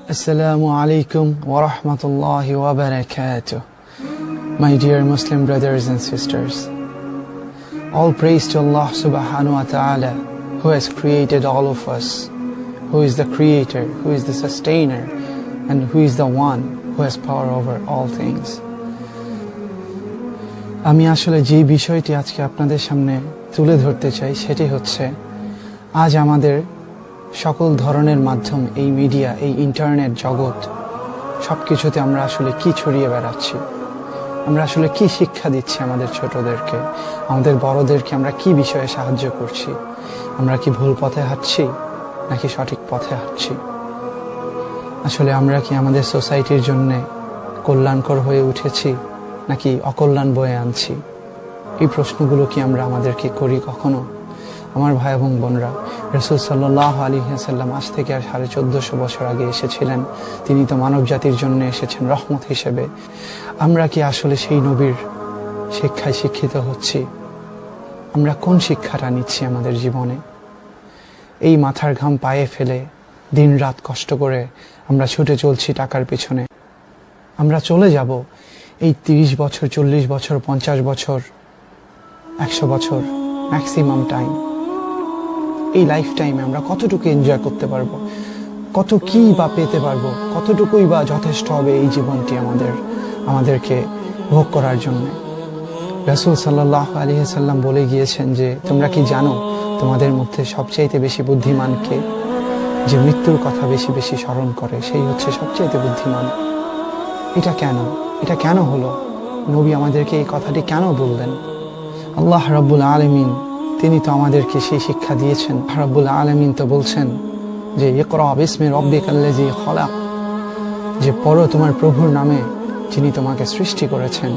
Assalamu Alaikum wa rahmatAllahi wa brakatuh. My dear Muslim brothers and sisters, all praise to Allah subhanahu wa ta'ala, who has created all of us, who is the creator, who is the sustainer, and who is the one who has power over all things. আমি আসলে যে বিষয়টি আজকে আপনাদের সামনে তুলে ধরতে চাই সেটি হচ্ছে আজ আমাদের সকল ধরনের মাধ্যম, এই মিডিয়া, এই ইন্টারনেট জগৎ, সব কিছুতে আমরা আসলে কি ছড়িয়ে বেড়াচ্ছি, আমরা আসলে কি শিক্ষা দিচ্ছি আমাদের ছোটদেরকে, আমাদের বড়দেরকে আমরা কি বিষয়ে সাহায্য করছি, আমরা কি ভুল পথে হাঁটছি নাকি সঠিক পথে হাঁটছি, আসলে আমরা কি আমাদের সোসাইটির জন্য কল্যাণকর হয়ে উঠেছি নাকি অকল্যাণ বয়ে আনছি, এই প্রশ্নগুলো কি আমরা আমাদেরকে করি কখনো? আমার ভাই এবং বোনরা, রাসূল সাল্লাল্লাহু আলাইহি ওয়াসাল্লাম আজ থেকে 1450 বছর আগে এসেছিলেন। তিনি তো মানব জাতির জন্য এসেছেন রহমত হিসেবে। আমরা কি আসলে সেই নবীর শিক্ষায় শিক্ষিত হচ্ছি? আমরা কোন শিক্ষাটা নিচ্ছি আমাদের জীবনে? এই মাথার ঘাম পায়ে ফেলে দিন রাত কষ্ট করে আমরা ছুটে চলছি টাকার পিছনে। আমরা চলে যাব এই 30 বছর, 40 বছর, 50 বছর, 100 বছর ম্যাক্সিমাম টাইম। এই লাইফ টাইমে আমরা কতটুকু এনজয় করতে পারবো, কত কি বা পেতে পারবো, কতটুকুই বা যথেষ্ট হবে এই জীবনটি আমাদেরকে ভোগ করার জন্য? রাসূল সাল্লাল্লাহু আলাইহি ওয়াসাল্লাম বলে গিয়েছেন যে তোমরা কি জানো তোমাদের মধ্যে সবচাইতে বেশি বুদ্ধিমান কে? যে মৃত্যুর কথা বেশি বেশি স্মরণ করে, সেই হচ্ছে সবচাইতে বুদ্ধিমান। এটা কেন হলো? নবী আমাদেরকে এই কথাটি কেন বললেন? আল্লাহ রাব্বুল আলামিন তিনি তো আমাদেরকে সেই শিক্ষা দিয়েছেন। রাব্বুল আলামিন তো বলছেন যে ইকরা বিসমি রাব্বিকাল্লাযী খলাক, যে পড়ো তোমার প্রভুর নামে যিনি তোমাকে সৃষ্টি করেছেন।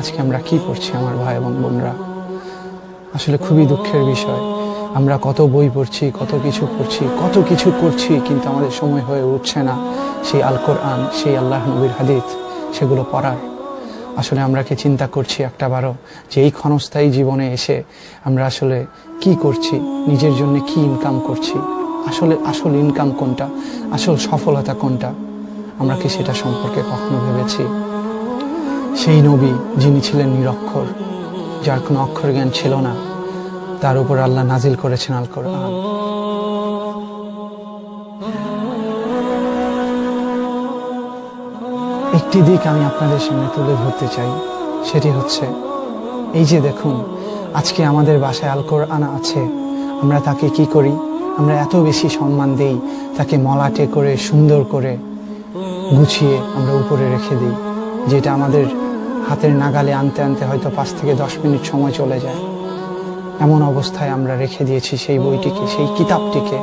আজকে আমরা কি পড়ছি আমার ভাই এবং বোনরা? আসলে খুবই দুঃখের বিষয়, আমরা কত বই পড়ছি, কত কিছু করছি, কিন্তু আমাদের সময় হয়ে উঠছে না সেই আল কোরআন, সেই আল্লাহর নবীর হাদিস সেগুলো পড়ার। আসলে আমরা কি চিন্তা করছি একটাবারও যে এই ক্ষণস্থায়ী জীবনে এসে আমরা আসলে কি করছি, নিজের জন্য কি ইনকাম করছি, আসল ইনকাম কোনটা, আসল সফলতা কোনটা? আমরা কি সেটা সম্পর্কে কখনো ভেবেছি? সেই নবী যিনি ছিলেন নিরক্ষর, যার কোনো অক্ষর জ্ঞান ছিল না, তার উপর আল্লাহ নাজিল করেছেন আল কোরআন। একটি দিক আমি আপনাদের সামনে তুলে ধরতে চাই, সেটি হচ্ছে এই যে দেখুন, আজকে আমাদের বাসায় আল কোরআন আছে, আমরা তাকে কি করি? আমরা এত বেশি সম্মান দেই, তাকে মলাটে করে সুন্দর করে গুছিয়ে আমরা উপরে রেখে দিই, যেটা আমাদের হাতের নাগালে আনতে আনতে হয়তো 5 থেকে 10 মিনিট সময় চলে যায়। এমন অবস্থায় আমরা রেখে দিয়েছি সেই বইটিকে, সেই কিতাবটিকে,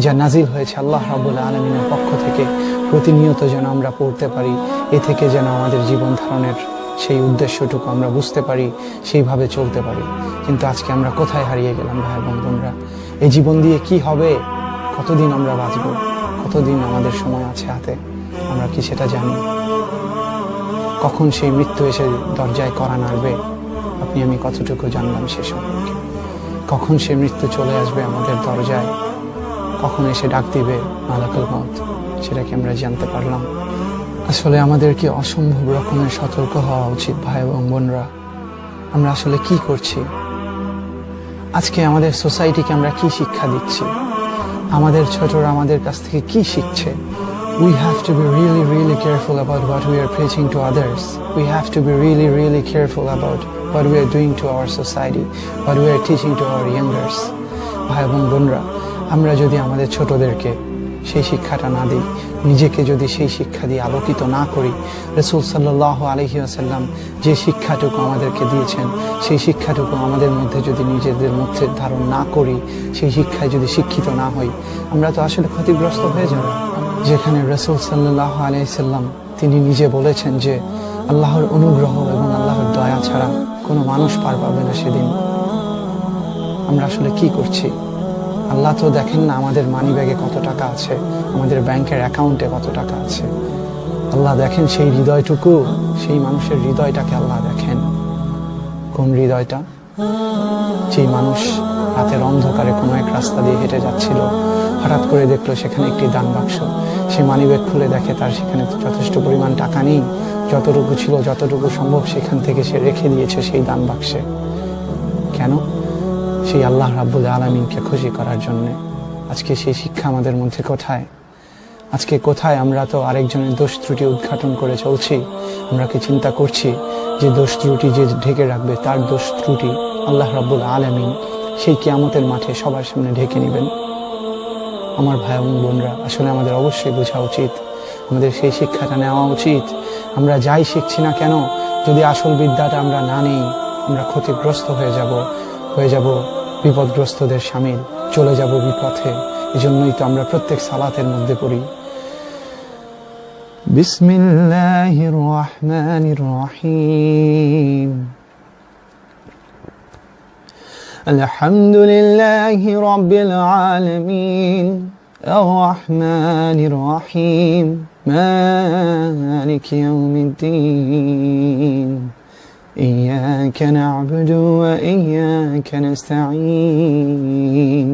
যা নাজিল হয়েছে আল্লাহ রাব্বুল আলামিনের পক্ষ থেকে, প্রতিনিয়ত যেন আমরা পড়তে পারি, এ থেকে যেন আমাদের জীবন ধারণের সেই উদ্দেশ্যটুকু আমরা বুঝতে পারি, সেইভাবে চলতে পারি। কিন্তু আজকে আমরা কোথায় হারিয়ে গেলাম ভাই বন্ধুরা? এই জীবন দিয়ে কি হবে? কতদিন আমরা বাঁচব? কতদিন আমাদের সময় আছে হাতে? আমরা কি সেটা জানি? কখন সেই মৃত্যু এসে দরজায় কড়া নাড়বে, আপনি আমি কতটুকু জানলাম সে সম্পর্কে? কখন সে মৃত্যু চলে আসবে আমাদের দরজায়, কখন এসে ডাক দিবে মালাকুল মউত, সেটা কি আমরা জানতে পারলাম? আসলে আমাদেরকে অসম্ভব রকমের সতর্ক হওয়া উচিত ভাই এবং বোনরা। আমরা আসলে কি করছি? আজকে আমাদের সোসাইটিকে আমরা কি শিক্ষা দিচ্ছি? আমাদের ছোটরা আমাদের কাছ থেকে কি শিখছে? We have to be really, really careful about what we are preaching to others. We have to be really, really careful about what we are doing to our society, what we are teaching to our youngers. ভাই এবং বোনরা, আমরা যদি আমাদের ছোটদেরকে সেই শিক্ষাটা না দিই, নিজেকে যদি সেই শিক্ষা দিয়ে আলোকিত না করি, রাসূল সাল্লাল্লাহু আলাইহি ওয়াসাল্লাম যে শিক্ষাটুকু আমাদেরকে দিয়েছেন, সেই শিক্ষাটুকু আমাদের মধ্যে যদি নিজেদের মধ্যে ধারণ না করি, সেই শিক্ষায় যদি শিক্ষিত না হই, আমরা তো আসলে ক্ষতিগ্রস্ত হয়ে যাব। যেখানে রাসূল সাল্লাল্লাহু আলাইহি ওয়াসাল্লাম তিনি নিজে বলেছেন যে আল্লাহর অনুগ্রহ এবং আল্লাহর দয়া ছাড়া কোনো মানুষ পার পাবে না সেদিন। আমরা আসলে কি করছি? আল্লাহ তো দেখেন না আমাদের মানি ব্যাগে কত টাকা আছে, আমাদের ব্যাংকের অ্যাকাউন্টে কত টাকা আছে। আল্লাহ দেখেন সেই হৃদয়টুকু, সেই মানুষের হৃদয়টাকে আল্লাহ দেখেন। কোন হৃদয়টা? যে মানুষ রাতের অন্ধকারে কোনো এক রাস্তা দিয়ে হেঁটে যাচ্ছিল, হঠাৎ করে দেখলো সেখানে একটি দান বাক্স। সে মানিব্যাগ খুলে দেখে তার সেখানে যথেষ্ট পরিমাণ টাকা নেই, যতটুকু ছিল যতটুকু সম্ভব সেখান থেকে সে রেখে দিয়েছে সেই দান বাক্সে। কেন? সেই আল্লাহ রাব্বুল আলামিনকে খুশি করার জন্যে। আজকে সেই শিক্ষা আমাদের মধ্যে কোথায়? আজকে কোথায়? আমরা তো আরেকজনের দোষ ত্রুটি উদ্ঘাটন করে চলছি। আমরা কি চিন্তা করছি যে দোষ ত্রুটি যে ঢেকে রাখবে তার দোষ ত্রুটি আল্লাহ রাব্বুল আলামিন সেই কিয়ামতের মাঠে সবার সামনে ঢেকে নেবেন? আমার ভাই এবং বোনরা, আসলে আমাদের অবশ্যই বোঝা উচিত, আমাদের সেই শিক্ষাটা নেওয়া উচিত। আমরা যাই শিখছি না কেন, যদি আসল বিদ্যাটা আমরা না নিই, আমরা ক্ষতিগ্রস্ত হয়ে যাব বিপদগ্রস্তদের শামিল, চলে যাব বিপথে। এজন্যই তো আমরা প্রত্যেক সালাতের মধ্যে পড়ি বিসমিল্লাহির রহমানির রহিম, আলহামদুলিল্লাহি রাব্বিল আলামিন, আর-রহমানির রহিম, মালিকি ইয়াউমিদ্দিন, إياك نعبد وإياك نستعين،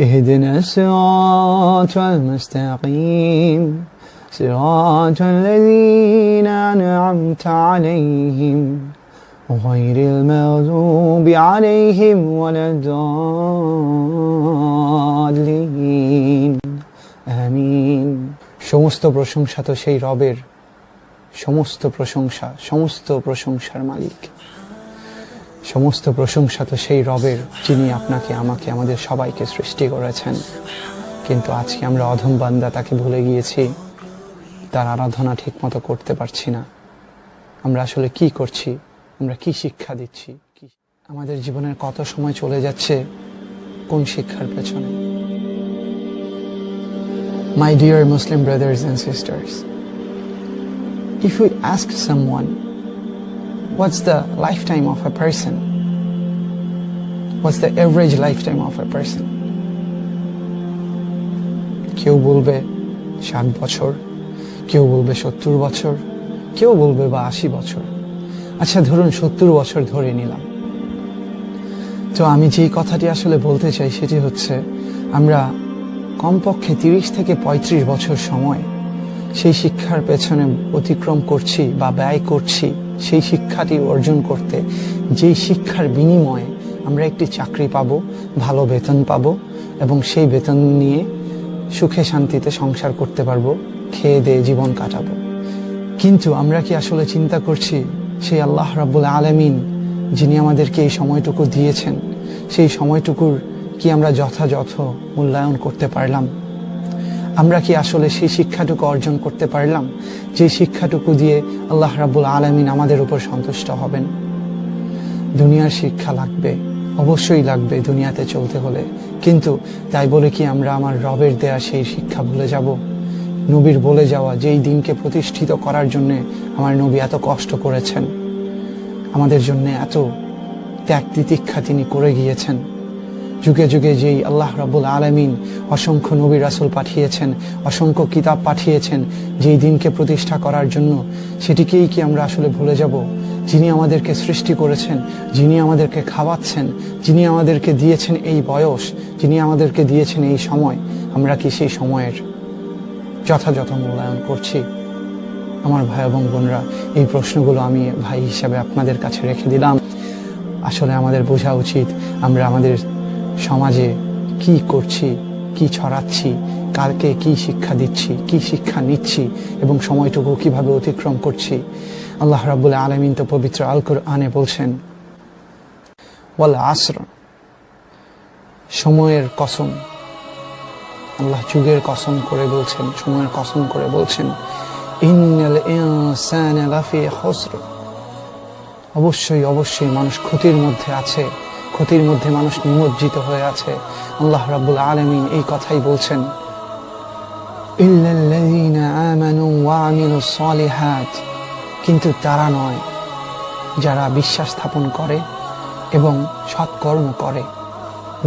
اهدنا الصراط المستقيم، صراط الذين أنعمت عليهم غير المغضوب عليهم ولا الضالين آمين। সমস্ত প্রশংসা তো সেই রবের, সমস্ত প্রশংসার মালিক, সমস্ত প্রশংসা তো সেই রবের যিনি আপনাকে আমাকে আমাদের সবাইকে সৃষ্টি করেছেন। কিন্তু আজকে আমরা অধম বান্দা, তাকে ভুলে গিয়েছি, তার আরাধনা ঠিক মতো করতে পারছি না। আমরা আসলে কি করছি? আমরা কি শিক্ষা দিচ্ছি? আমাদের জীবনের কত সময় চলে যাচ্ছে কোন শিক্ষার পেছনে? My dear Muslim brothers and sisters, if we ask someone, what's the lifetime of a person? What's the average lifetime of a person? কেউ বলবে 60 বছর, কেউ বলবে 70 বছর, কেউ বলবে বা 80 বছর। আচ্ছা, ধরুন 70 বছর ধরে নিলাম। তো আমি যেই কথাটি আসলে বলতে চাই সেটি হচ্ছে, আমরা কমপক্ষে 30 থেকে 35 বছর সময় সেই শিক্ষার পেছনে অতিক্রম করছি বা ব্যয় করছি, সেই শিক্ষাটি অর্জন করতে, যেই শিক্ষার বিনিময়ে আমরা একটি চাকরি পাবো, ভালো বেতন পাবো এবং সেই বেতন নিয়ে সুখে শান্তিতে সংসার করতে পারবো, খেয়ে দিয়ে জীবন কাটাবো। কিন্তু আমরা কি আসলে চিন্তা করছি সেই আল্লাহ রাব্বুল আলামিন যিনি আমাদেরকে এই সময়টুকু দিয়েছেন, সেই সময়টুকুর কি আমরা যথাযথ মূল্যায়ন করতে পারলাম? আমরা কি আসলে সেই শিক্ষাটুকু অর্জন করতে পারলাম, যে শিক্ষাটুকু দিয়ে আল্লাহ রাব্বুল আলামিন আমাদের উপর সন্তুষ্ট হবেন? দুনিয়ার শিক্ষা লাগবে, অবশ্যই লাগবে দুনিয়াতে চলতে হলে, কিন্তু তাই বলে কি আমরা আমার রবের দেয়া সেই শিক্ষা ভুলে যাব? নবীর বলে যাওয়া যেই দিনকে প্রতিষ্ঠিত করার জন্য আমার নবী এত কষ্ট করেছেন, আমাদের জন্য এত ত্যাগ তিতিক্ষা তিনি করে গিয়েছেন, যুগে যুগে যেই আল্লাহ রাব্বুল আলামিন অসংখ্য নবী রাসূল পাঠিয়েছেন, অসংখ্য কিতাব পাঠিয়েছেন যেই দিনকে প্রতিষ্ঠা করার জন্য, সেটিকেই কি আমরা আসলে ভুলে যাব? যিনি আমাদেরকে সৃষ্টি করেছেন, যিনি আমাদেরকে খাওয়াচ্ছেন, যিনি আমাদেরকে দিয়েছেন এই বয়স, যিনি আমাদেরকে দিয়েছেন এই সময়, আমরা কি সেই সময়ের যথাযথ মূল্যায়ন করছি? আমার ভাই এবং বোনরা, এই প্রশ্নগুলো আমি ভাই হিসাবে আপনাদের কাছে রেখে দিলাম। আসলে আমাদের বোঝা উচিত আমরা আমাদের সমাজে কি করছি, কি ছড়াচ্ছি, কালকে কি শিক্ষা দিচ্ছি, কি শিক্ষা নিচ্ছি এবং সময়টুকু কিভাবে অতিক্রম করছি। আল্লাহ রাব্বুল আলামিন তো পবিত্র আল কুরআনে বলছেন, ওয়াল আসর, সময়ের কসম, আল্লাহ যুগের কসম করে বলছেন, সময়ের কসম করে বলছেন, ইন্নাল ইনসানা লাফি খুসর, অবশ্যই অবশ্যই মানুষ ক্ষতির মধ্যে আছে, ক্ষতির মধ্যে মানুষ নিমজ্জিত হয়ে আছে। আল্লাহ রাব্বুল আলামিন এই কথাই বলছেন, ইল্লাল্লাযীনা আমানু ওয়া আমিলুস সালিহাত, কিন্তু তারা নয় যারা বিশ্বাস স্থাপন করে এবং সৎকর্ম করে,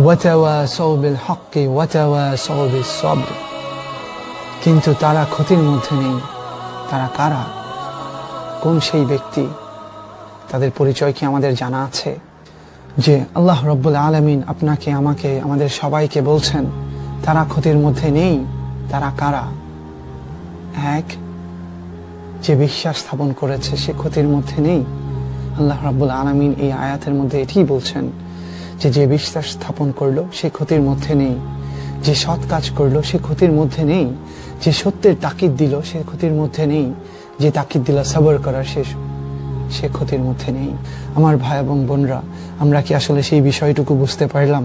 ওয়া তাওয়াসাউ বিল হক্কি ওয়া তাওয়াসাউ বিস সবর, কিন্তু তারা ক্ষতির মধ্যে নেই। তারা কারা? কোন সেই ব্যক্তি? তাদের পরিচয় কি আমাদের জানা আছে? যে আল্লাহ রাব্বুল আলামিন আপনাকে আমাকে আমাদের সবাইকে বলছেন তারা ক্ষতির মধ্যে নেই। তারা কারা? এক, যে বিশ্বাস স্থাপন করেছে সে ক্ষতির মধ্যে নেই। আল্লাহ রাব্বুল আলামিন এই আয়াতের মধ্যে এটাই বলছেন যে যে বিশ্বাস স্থাপন করলো সে ক্ষতির মধ্যে নেই, যে সৎ কাজ করলো সে ক্ষতির মধ্যে নেই, যে সত্যের তাকিদ দিল সে ক্ষতির মধ্যে নেই, যে তাকিদ দিল সবর করার সে ক্ষতির মধ্যে নেই। আমার ভাই এবং বোনরা, আমরা কি আসলে সেই বিষয়টুকু বুঝতে পারলাম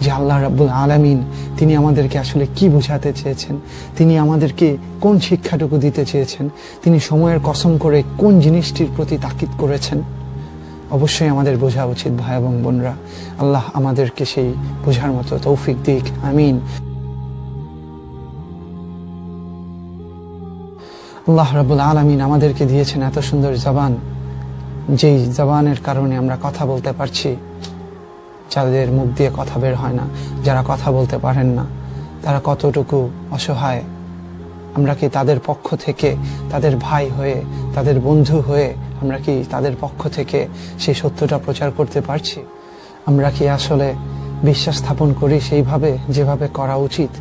যে আল্লাহ রাব্বুল আলামিন তিনি আমাদেরকে আসলে কি বোঝাতে চেয়েছেন, তিনি আমাদেরকে কোন শিক্ষাটুকু দিতে চেয়েছেন, তিনি সময়ের কসম করে কোন জিনিসটির প্রতি তাকিদ করেছেন? অবশ্যই আমাদের বোঝা উচিত ভাই এবং বোনরা। আল্লাহ আমাদেরকে সেই বোঝার মতো তৌফিক দিক, আমিন। আল্লাহ রাব্বুল আলামিন আমাদেরকে দিয়েছেন এত সুন্দর জবান, যেই জবানের কারণে আমরা কথা বলতে পারছি। যাদের মুখ দিয়ে কথা বের হয় না, যারা কথা বলতে পারেন না, তারা কতটুকু অসহায়। আমরা কি তাদের পক্ষ থেকে, তাদের ভাই হয়ে, তাদের বন্ধু হয়ে, আমরা কি তাদের পক্ষ থেকে সেই সত্যটা প্রচার করতে পারছি? আমরা কি আসলে বিশ্বাস স্থাপন করি সেইভাবে যেভাবে করা উচিত?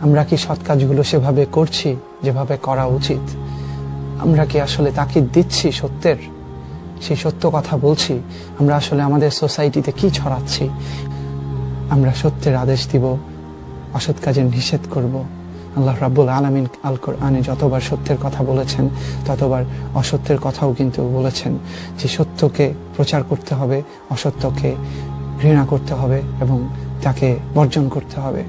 আমরা কি সৎ কাজগুলো সেভাবে করছি যেভাবে করা উচিত? আমরা কি আসলে তাকিদ দিচ্ছি সত্যের? সেই সত্য কথা বলছি? আমরা আসলে আমাদের সোসাইটিতে কি ছড়াচ্ছি? আমরা সত্যের আদেশ দিব, অসৎ কাজের নিষেধ করব। আল্লাহ রাব্বুল আলামিন আল কোরআনে যতবার সত্যের কথা বলেছেন ততবার অসত্যের কথাও কিন্তু বলেছেন, যে সত্যকে প্রচার করতে হবে, অসত্যকে ঘৃণা করতে হবে এবং তাকে বর্জন করতে হবে।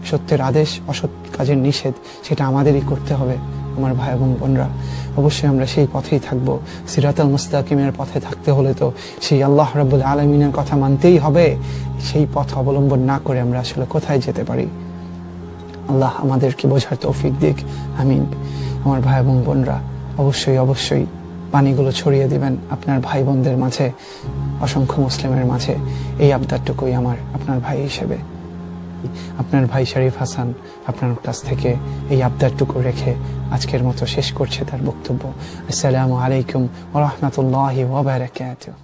সত্যের আদেশ, অসৎ কাজের নিষেধ, সেটা আমাদেরই করতে হবে। আমার ভাই এবং বোনরা, অবশ্যই আমরা সেই পথেই থাকবো। সিরাতাল মুস্তাকিমের পথে থাকতে হলে তো সেই আল্লাহ রাব্বুল আলামিনের কথা মানতেই হবে। সেই পথ অবলম্বন না করে আমরা আসলে কোথায় যেতে পারি? আল্লাহ আমাদেরকে বোঝার তৌফিক দিক, আমিন। আমার ভাই এবং বোনরা, অবশ্যই অবশ্যই পানিগুলো ছড়িয়ে দিবেন আপনার ভাই বোনদের মাঝে, অসংখ্য মুসলিমের মাঝে। এই আবদারটুকুই আমার আপনার ভাই হিসেবে। আপনার ভাই শরীফ হাসান আপনার কাছ থেকে এই আবদারটুকু রেখে আজকের মতো শেষ করছে তার বক্তব্য। আসসালামু আলাইকুম ওয়া রাহমাতুল্লাহি ওয়া বারাকাতুহু।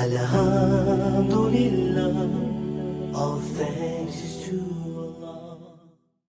Alhamdulillah, all thanks is to